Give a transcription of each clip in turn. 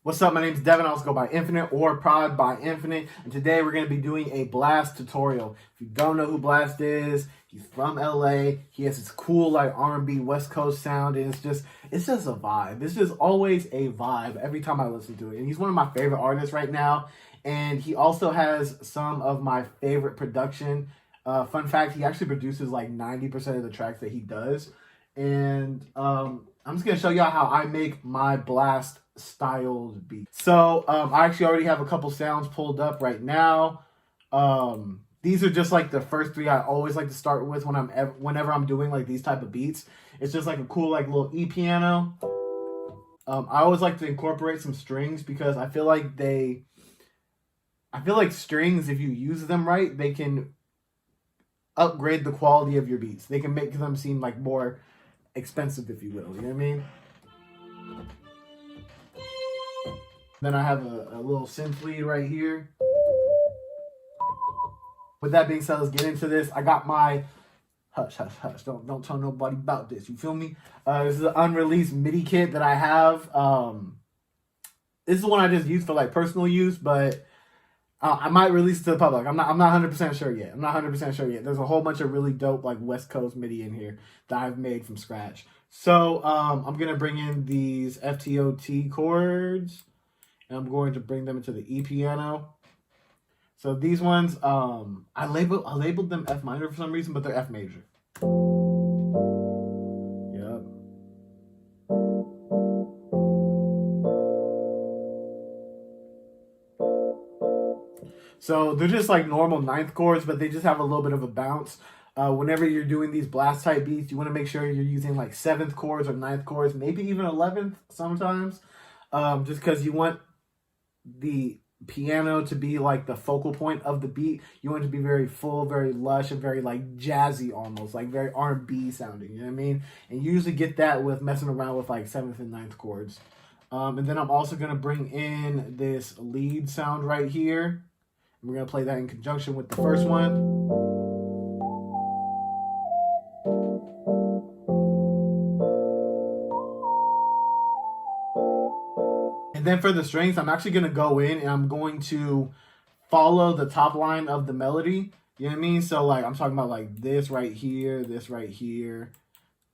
What's up? My name is Devin. I also go by Infinite or Prod by Infinite. And today we're going to be doing a Blxst tutorial. If you don't know who Blxst is, he's from LA. He has this cool like R&B West Coast sound, and it's just a vibe. It's just always a vibe every time I listen to it. And he's one of my favorite artists right now. And he also has some of my favorite production. Fun fact, he actually produces like 90% of the tracks that he does. And I'm just going to show y'all how I make my Blxst styled beat. So I actually already have a couple sounds pulled up right now. These are just like the first three I always like to start with whenever I'm doing like these type of beats. It's just like a cool like little E piano. I always like to incorporate some strings because I feel like strings, if you use them right, they can upgrade the quality of your beats. They can make them seem like more expensive, if you will. You know what I mean? Then I have a little synth lead right here. With that being said, let's get into this. I got my hush. Don't tell nobody about this. You feel me? This is an unreleased MIDI kit that I have. This is one I just use for like personal use, but I might release it to the public. I'm not 100% sure yet. There's a whole bunch of really dope like West Coast MIDI in here that I've made from scratch. So I'm gonna bring in these FTOT chords, and I'm going to bring them into the E piano. So these ones, I labeled them F minor for some reason, but they're F major. Yep. So they're just like normal ninth chords, but they just have a little bit of a bounce. Whenever you're doing these Blxst type beats, you want to make sure you're using like 7th chords or 9th chords, maybe even 11th sometimes, just because you want the piano to be like the focal point of the beat. You want it to be very full, very lush, and very like jazzy almost, like very R&B sounding, you know what I mean? And you usually get that with messing around with like 7th and 9th chords. And then I'm also going to bring in this lead sound right here. We're going to play that in conjunction with the first one. And then for the strings, I'm actually going to go in and I'm going to follow the top line of the melody. You know what I mean? So like I'm talking about like this right here,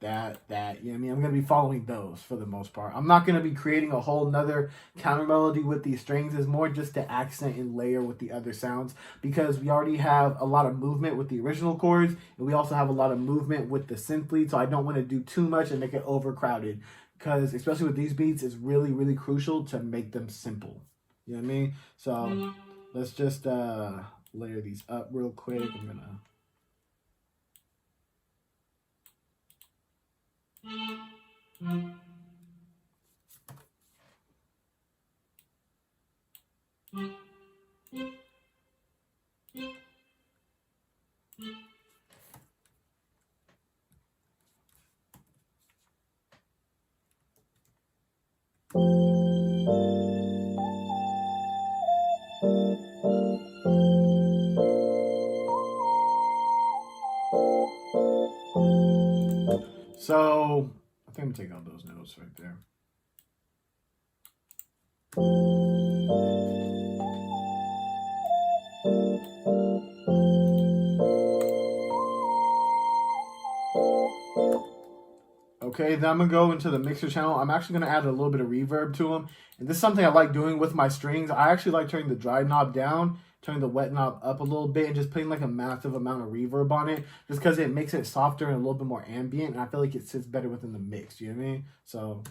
that, you know what I mean? I'm going to be following those for the most part. I'm not going to be creating a whole nother counter melody with these strings. It's more just to accent and layer with the other sounds because we already have a lot of movement with the original chords and we also have a lot of movement with the synth lead. So I don't want to do too much and make it overcrowded because especially with these beats, it's really, really crucial to make them simple. You know what I mean? So let's just layer these up real quick. I'm going to... So I think I'm gonna take out those notes right there. Okay, then I'm gonna go into the mixer channel. I'm actually gonna add a little bit of reverb to them. And this is something I like doing with my strings. I actually like turning the dry knob down, turning the wet knob up a little bit, and just putting like a massive amount of reverb on it, just because it makes it softer and a little bit more ambient, and I feel like it sits better within the mix, you know what I mean? So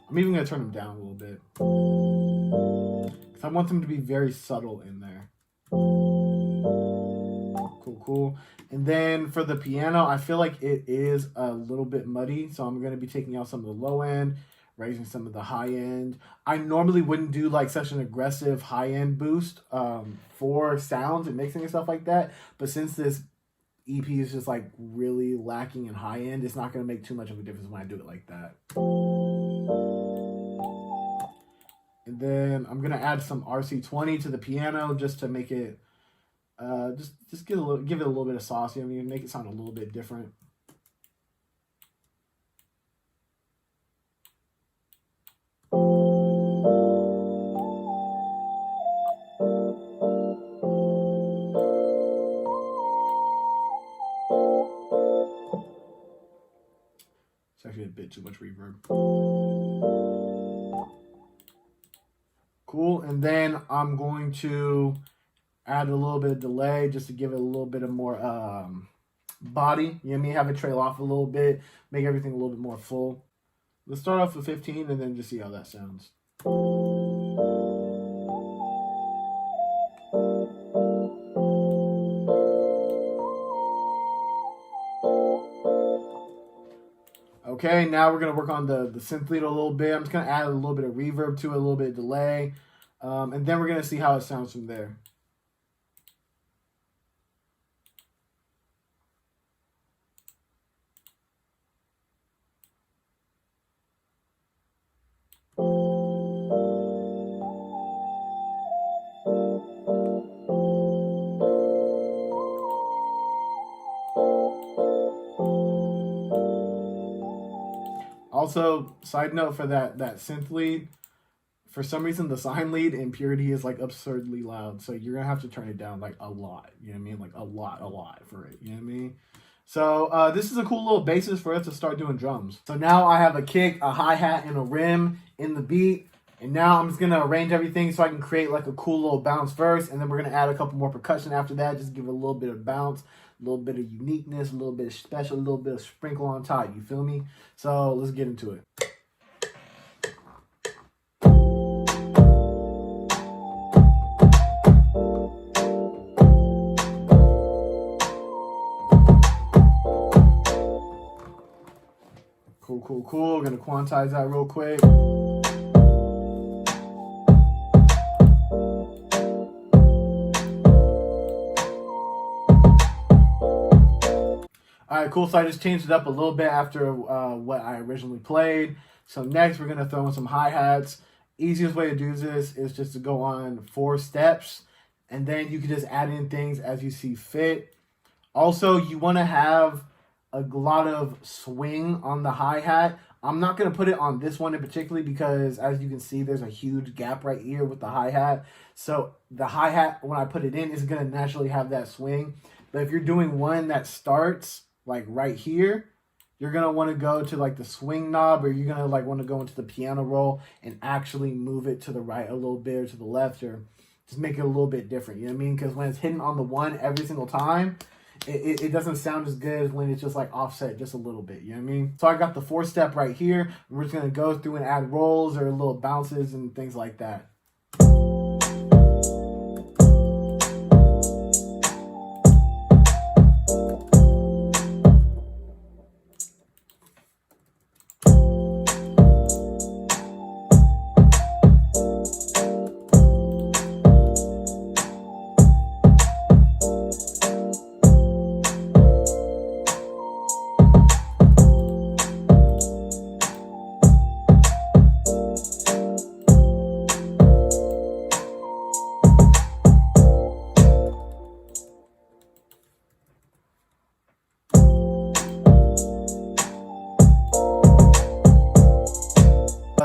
I'm even gonna turn them down a little bit. Because I want them to be very subtle in there. Cool. And then for the piano, I feel like it is a little bit muddy, so I'm going to be taking out some of the low end, raising some of the high end. I normally wouldn't do like such an aggressive high end boost for sounds and mixing and stuff like that, but since this EP is just like really lacking in high end, it's not going to make too much of a difference when I do it like that. And then I'm going to add some RC20 to the piano just to make it just give it a little bit of sauce, you know what I mean? Make it sound a little bit different. too much reverb. Cool, and then I'm going to add a little bit of delay just to give it a little bit of more body. You know what I mean? Have it trail off a little bit, make everything a little bit more full. Let's start off with 15 and then just see how that sounds. Okay, now we're going to work on the synth lead a little bit. I'm just going to add a little bit of reverb to it, a little bit of delay. And then we're going to see how it sounds from there. Also, side note for that synth lead, for some reason the sine lead in Purity is like absurdly loud, so you're gonna have to turn it down like a lot. You know what I mean? Like a lot for it. You know what I mean? So this is a cool little basis for us to start doing drums. So now I have a kick, a hi-hat, and a rim in the beat. And now I'm just gonna arrange everything so I can create like a cool little bounce first, and then we're gonna add a couple more percussion after that, just give it a little bit of bounce, a little bit of uniqueness, a little bit of special, a little bit of sprinkle on top. You feel me? So let's get into it. Cool. We're gonna quantize that real quick. Alright, cool. So I just changed it up a little bit after what I originally played. So next we're gonna throw in some hi-hats. Easiest way to do this is just to go on 4 steps, and then you can just add in things as you see fit. Also, you want to have a lot of swing on the hi-hat. I'm not going to put it on this one in particular because, as you can see, there's a huge gap right here with the hi-hat. So the hi-hat, when I put it in, is going to naturally have that swing. But if you're doing one that starts like right here, you're going to want to go to like the swing knob, or you're going to like want to go into the piano roll and actually move it to the right a little bit or to the left, or just make it a little bit different. You know what I mean? Because when it's hitting on the one every single time, it doesn't sound as good as when it's just like offset just a little bit. You know what I mean? So I got the 4-step right here. We're just going to go through and add rolls or little bounces and things like that.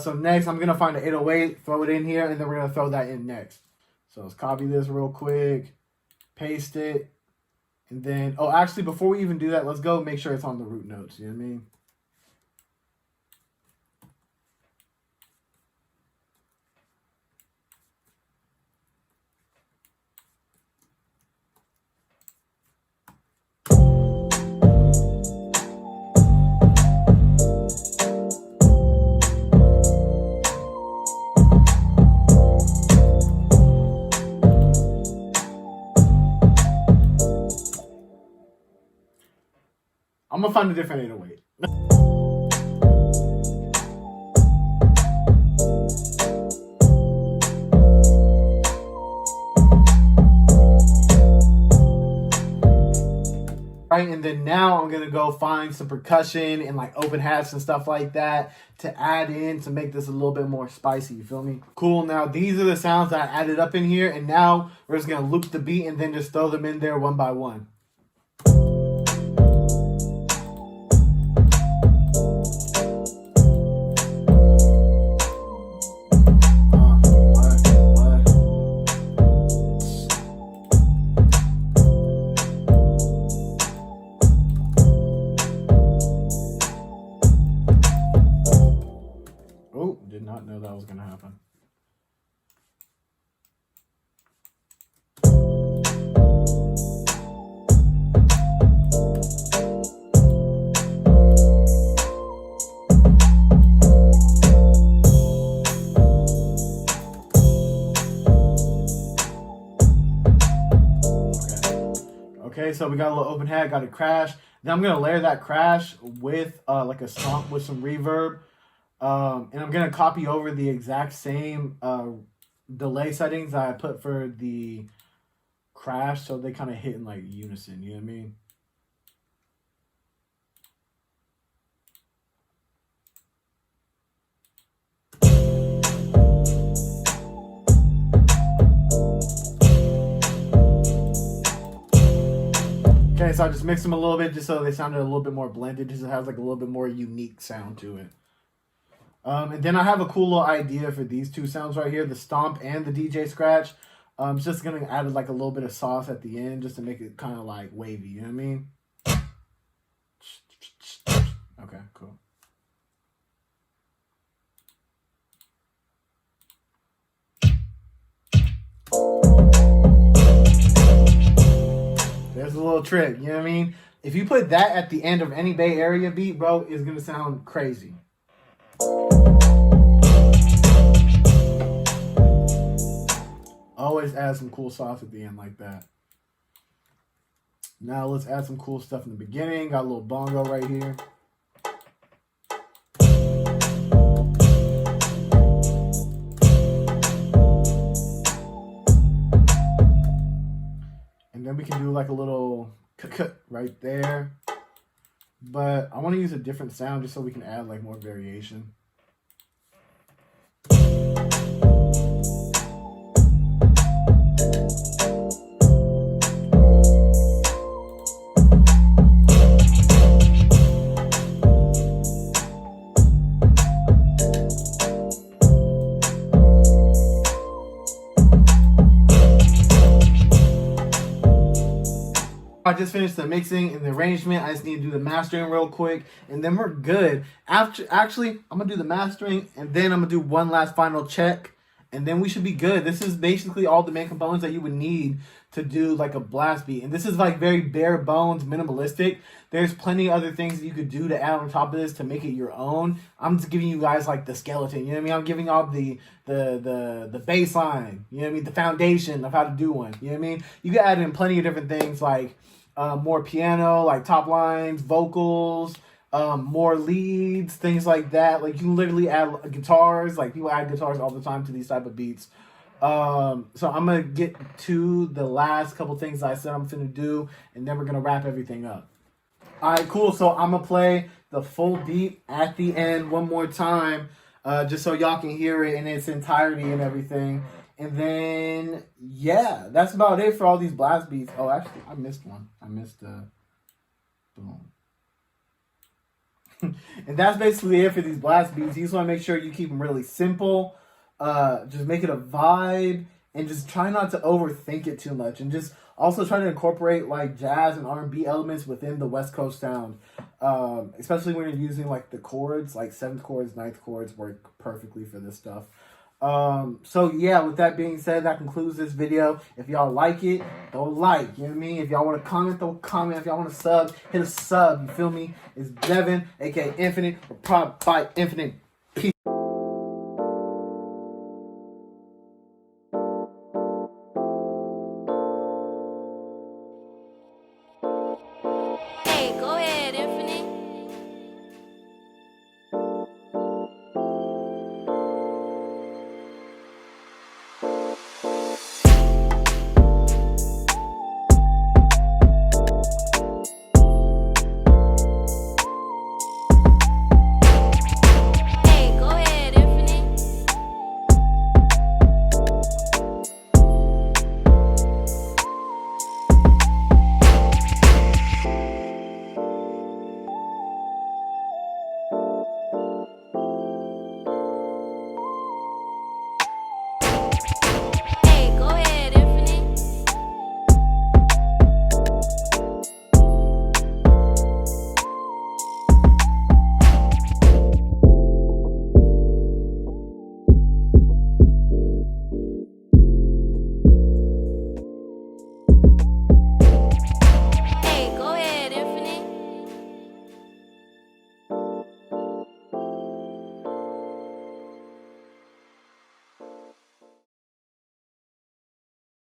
So next, I'm going to find an 808, throw it in here, and then we're going to throw that in next. So let's copy this real quick, paste it, and then, oh, actually, before we even do that, let's go make sure it's on the root notes. You know what I mean? I'm going to find a different 808. Right, and then now I'm going to go find some percussion and like open hats and stuff like that to add in to make this a little bit more spicy. You feel me? Cool. Now these are the sounds that I added up in here, and now we're just going to loop the beat and then just throw them in there one by one. Oh, did not know that was going to happen. Okay, so we got a little open hat, got a crash. Then I'm gonna layer that crash with like a stomp with some reverb, and I'm gonna copy over the exact same delay settings that I put for the crash, so they kind of hit in like unison. You know what I mean? Okay, so I just mixed them a little bit just so they sounded a little bit more blended, just so it has like a little bit more unique sound to it. And then I have a cool little idea for these two sounds right here, the stomp and the DJ scratch. I'm just going to add like a little bit of sauce at the end just to make it kind of like wavy, you know what I mean? Okay, cool. There's a little trick, you know what I mean? If you put that at the end of any Bay Area beat, bro, it's going to sound crazy. Always add some cool sauce at the end like that. Now let's add some cool stuff in the beginning. Got a little bongo right here. And then we can do like a little cut right there. But I want to use a different sound just so we can add like more variation. I just finished the mixing and the arrangement. I just need to do the mastering real quick, and then we're good. Actually, I'm going to do the mastering, and then I'm going to do one last final check, and then we should be good. This is basically all the main components that you would need to do like a blast beat. And this is like very bare bones, minimalistic. There's plenty of other things that you could do to add on top of this to make it your own. I'm just giving you guys like the skeleton, you know what I mean? I'm giving all the bass line, you know what I mean? The foundation of how to do one, you know what I mean? You can add in plenty of different things like more piano, like top lines, vocals, more leads, things like that. Like you can literally add guitars. Like people add guitars all the time to these type of beats. So I'm gonna get to the last couple things I said I'm gonna do, and then we're gonna wrap everything up. All right, cool. So I'm gonna play the full beat at the end one more time, just so y'all can hear it in its entirety and everything. And then, yeah, that's about it for all these blast beats. Oh, actually, I missed one. I missed boom. And that's basically it for these blast beats. You just want to make sure you keep them really simple. Just make it a vibe. And just try not to overthink it too much. And just also try to incorporate, like, jazz and R&B elements within the West Coast sound. Especially when you're using, like, the chords. Like, 7th chords, 9th chords work perfectly for this stuff. So yeah, with that being said, that concludes this video. If y'all like it, throw a like, you know what I mean? If y'all want to comment, throw a comment. If y'all want to sub, hit a sub, you feel me? It's Devin, aka Infinite, or Prod by Infinite.